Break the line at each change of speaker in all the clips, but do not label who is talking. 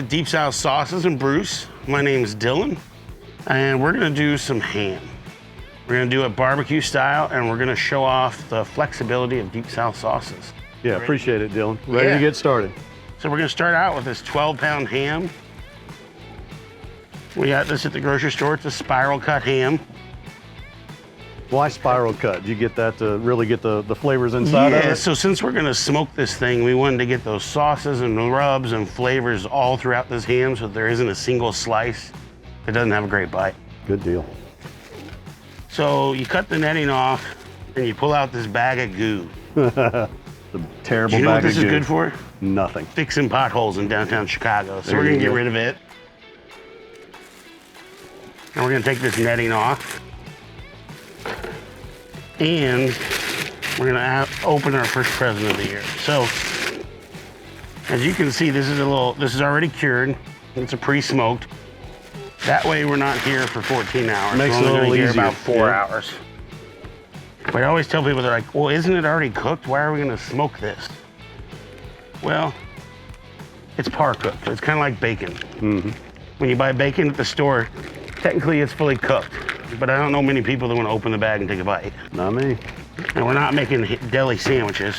with Deep South Sauces and Bruce. My name is Dylan, and we're gonna do some ham. We're gonna do it barbecue style, and we're gonna show off the flexibility of Deep South sauces.
Yeah, appreciate it, Dylan. Ready to get started.
So we're gonna start out with this 12-pound ham. We got this at the grocery store. It's a spiral cut ham.
Why spiral cut? Do you get that to really get the flavors inside of it?
Yeah, so since we're gonna smoke this thing, we wanted to get those sauces and the rubs and flavors all throughout this ham so there isn't a single slice that doesn't have a great bite.
Good deal.
So you cut the netting off and you pull out this bag of goo.
The terrible
Do you know what
bag
this
of
is
goo.
good for?
Nothing.
Fixing potholes in downtown Chicago. So
There
we're gonna
you
get
go.
rid of it. And we're gonna take this netting off. And we're gonna open our first present of the year. So, as you can see, this is already cured. It's a pre-smoked. That way we're not here for 14 hours.
Makes
we're
it a
only
little
gonna here
easier.
about 4
Yeah.
hours. But I always tell people, they're like, well, isn't it already cooked? Why are we gonna smoke this? Well, it's par cooked. It's kind of like bacon.
Mm-hmm.
When you buy bacon at the store, technically it's fully cooked. But I don't know many people that want to open the bag and take a bite.
Not me.
And we're not making deli sandwiches.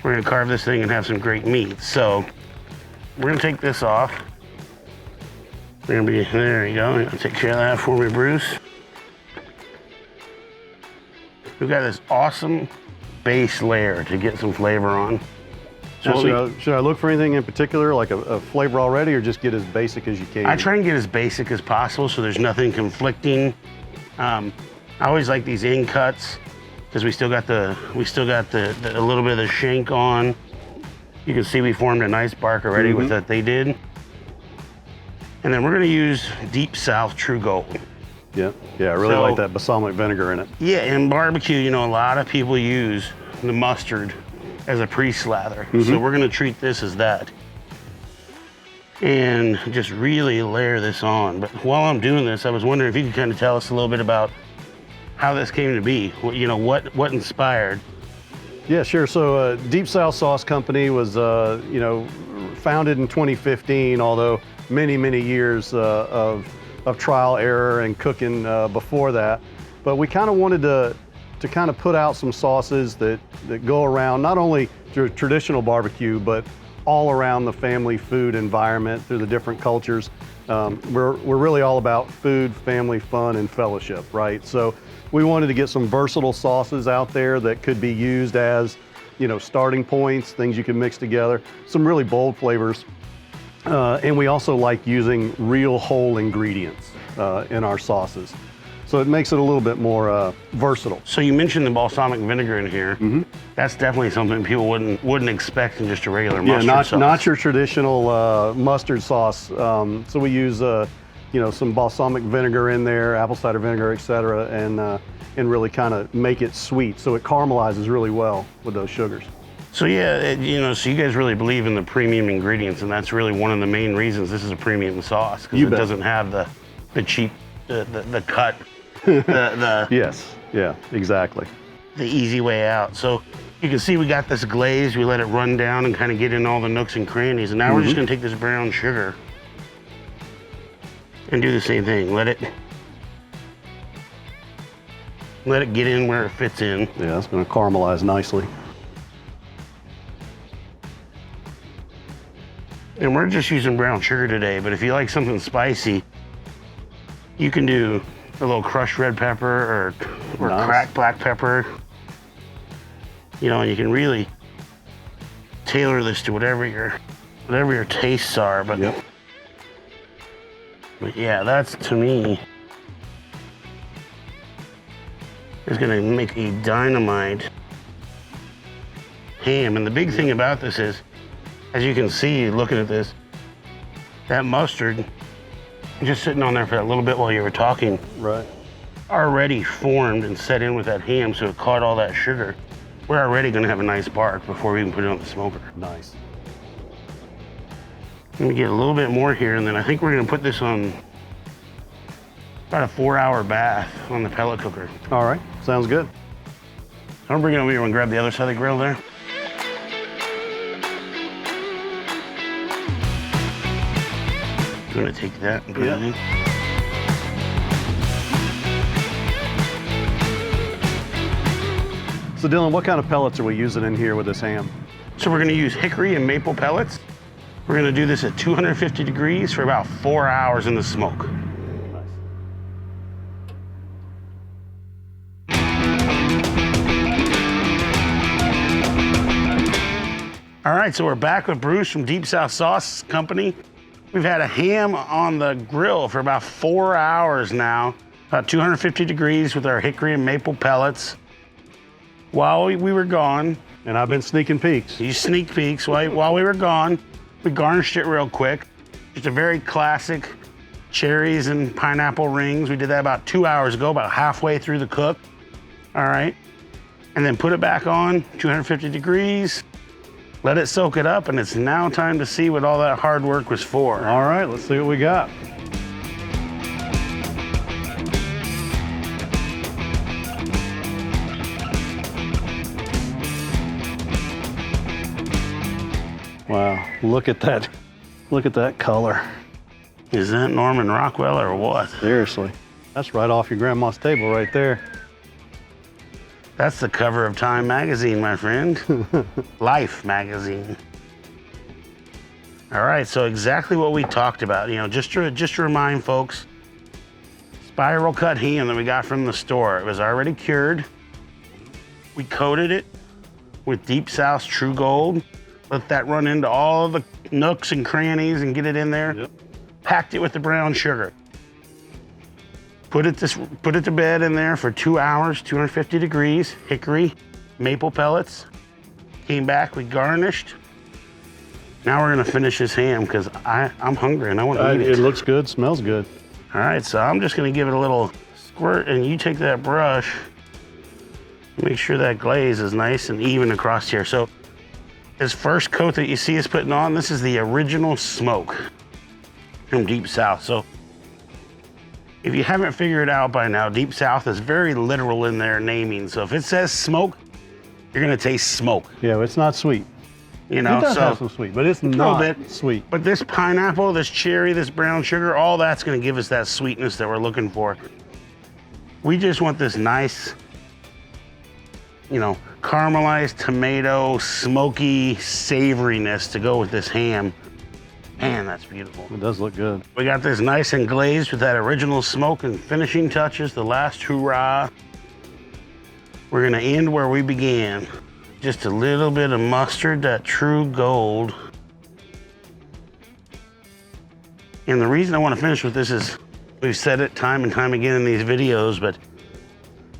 We're gonna carve this thing and have some great meat. So we're gonna take this off. We're gonna be, there you go. Take care of that for me, Bruce. We've got this awesome base layer to get some flavor on.
Now,
So
should I look for anything in particular, like a flavor already, or just get as basic as you can?
I try and get as basic as possible so there's nothing conflicting. I always like these end cuts because we still got a little bit of the shank on. You can see we formed a nice bark already with what they did. And then we're gonna use Deep South True Gold.
Yeah, I really
So-
like that balsamic vinegar in it.
Yeah, in barbecue, you know, a lot of people use the mustard as a pre-slather. So we're gonna treat this as that. And just really layer this on. But while I'm doing this, I was wondering if you could kind of tell us a little bit about how this came to be. What inspired?
Yeah, sure. So Deep South Sauce Company was, founded in 2015, although many years of trial, error, and cooking before that. But we kind of wanted to kind of put out some sauces that go around not only through traditional barbecue, but all around the family food environment through the different cultures. We're really all about food, family, fun, and fellowship, right? So we wanted to get some versatile sauces out there that could be used as, starting points, things you can mix together, some really bold flavors. And we also like using real whole ingredients in our sauces. So it makes it a little bit more versatile.
So you mentioned the balsamic vinegar in here. That's definitely something people wouldn't expect in just a regular mustard sauce.
Not your traditional mustard sauce. So we use some balsamic vinegar in there, apple cider vinegar, etc., and really kind of make it sweet. So it caramelizes really well with those sugars.
So yeah, so you guys really believe in the premium ingredients, and that's really one of the main reasons this is a premium sauce, because
You
it
bet.
doesn't have the cheap, the cut,
Yes, yeah, exactly.
the easy way out. So you can see we got this glaze, we let it run down and kind of get in all the nooks and crannies. And now we're just gonna take this brown sugar and do the same thing. Let it get in where it fits in.
Yeah, it's gonna caramelize nicely.
And we're just using brown sugar today, but if you like something spicy, you can do a little crushed red pepper or
Nice.
cracked black pepper. And you can really tailor this to whatever your tastes are. But,
Yep.
but yeah, that's, to me, is gonna make a dynamite ham. And the big thing about this is, as you can see, looking at this, that mustard, just sitting on there for a little bit while you were talking,
Right.
already formed and set in with that ham, so it caught all that sugar. We're already gonna have a nice bark before we even put it on the smoker.
Nice.
Let me get a little bit more here, and then I think we're gonna put this on about a 4-hour bath on the pellet cooker.
All right, sounds good.
I'm bringing it over here and grab the other side of the grill there. You want to take that and put it in?
So Dylan, what kind of pellets are we using in here with this ham?
So we're going to use hickory and maple pellets. We're going to do this at 250 degrees for about 4 hours in the smoke. All right, so we're back with Bruce from Deep South Sauce Company. We've had a ham on the grill for about 4 hours now, about 250 degrees with our hickory and maple pellets. While we were gone,
And I've been sneaking peeks.
you sneak peeks, while we were gone, we garnished it real quick. Just a very classic cherries and pineapple rings. We did that about 2 hours ago, about halfway through the cook. All right, and then put it back on, 250 degrees. Let it soak it up, and it's now time to see what all that hard work was for.
All right, let's see what we got. Wow, look at that. Look at that color.
Is that Norman Rockwell or what?
Seriously. That's right off your grandma's table right there.
That's the cover of Time magazine, my friend. Life magazine. All right, so exactly what we talked about. You know, just to remind folks, spiral cut ham that we got from the store. It was already cured. We coated it with Deep South True Gold. Let that run into all the nooks and crannies and get it in there.
Yep.
Packed it with the brown sugar. Put it to bed in there for 2 hours, 250 degrees, hickory, maple pellets. Came back, we garnished. Now we're gonna finish this ham because I'm hungry and I want to eat it.
It looks good, smells good.
All right, so I'm just gonna give it a little squirt, and you take that brush, make sure that glaze is nice and even across here. So this first coat that you see us putting on, this is the original smoke from Deep South. So if you haven't figured it out by now, Deep South is very literal in their naming. So if it says smoke, you're gonna taste smoke.
Yeah, it's not sweet.
You know,
It does
so
have some sweet, but it's
little
not
bit.
sweet.
But this pineapple, this cherry, this brown sugar, all that's gonna give us that sweetness that we're looking for. We just want this nice, you know, caramelized tomato, smoky savoriness to go with this ham. Man, that's beautiful.
It does look good.
We got this nice and glazed with that original smoke and finishing touches, the last hurrah. We're gonna end where we began. Just a little bit of mustard, that True Gold. And the reason I want to finish with this is, we've said it time and time again in these videos, but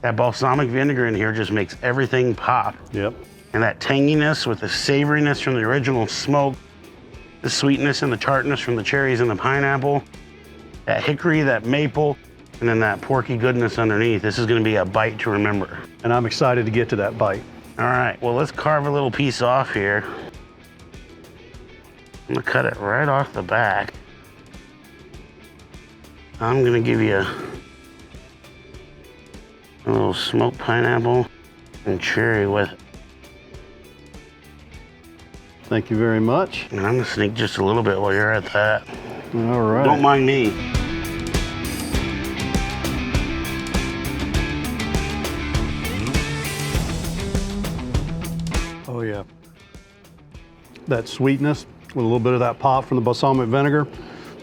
that balsamic vinegar in here just makes everything pop.
Yep.
And that tanginess with the savoriness from the original smoke, the sweetness and the tartness from the cherries and the pineapple, that hickory, that maple, and then that porky goodness underneath. This is gonna be a bite to remember.
And I'm excited to get to that bite.
All right, well, let's carve a little piece off here. I'm gonna cut it right off the back. I'm gonna give you a little smoked pineapple and cherry with it.
Thank you very much.
And I'm gonna sneak just a little bit while you're at that.
All right.
Don't mind me.
Oh yeah. That sweetness with a little bit of that pop from the balsamic vinegar.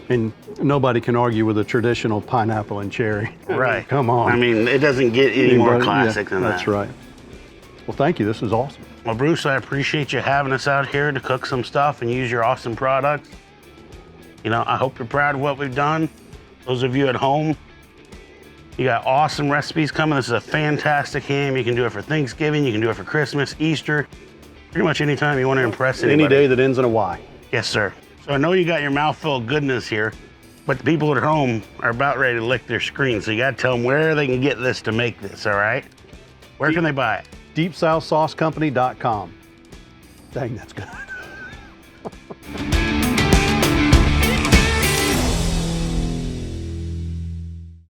And nobody can argue with a traditional pineapple and cherry.
Right.
Come on.
I mean, it doesn't get any more
Anybody-
classic
yeah,
than that.
That's right. Well, thank you. This is awesome.
Well, Bruce, I appreciate you having us out here to cook some stuff and use your awesome products. You know, I hope you're proud of what we've done. Those of you at home, you got awesome recipes coming. This is a fantastic ham. You can do it for Thanksgiving. You can do it for Christmas, Easter, pretty much anytime you want to impress anybody.
Any day that ends in a Y.
Yes, sir. So I know you got your mouth full of goodness here, but the people at home are about ready to lick their screen. So you got to tell them where they can get this to make this, all right? Where can they buy it?
DeepSouthSauceCompany.com. Dang, that's good.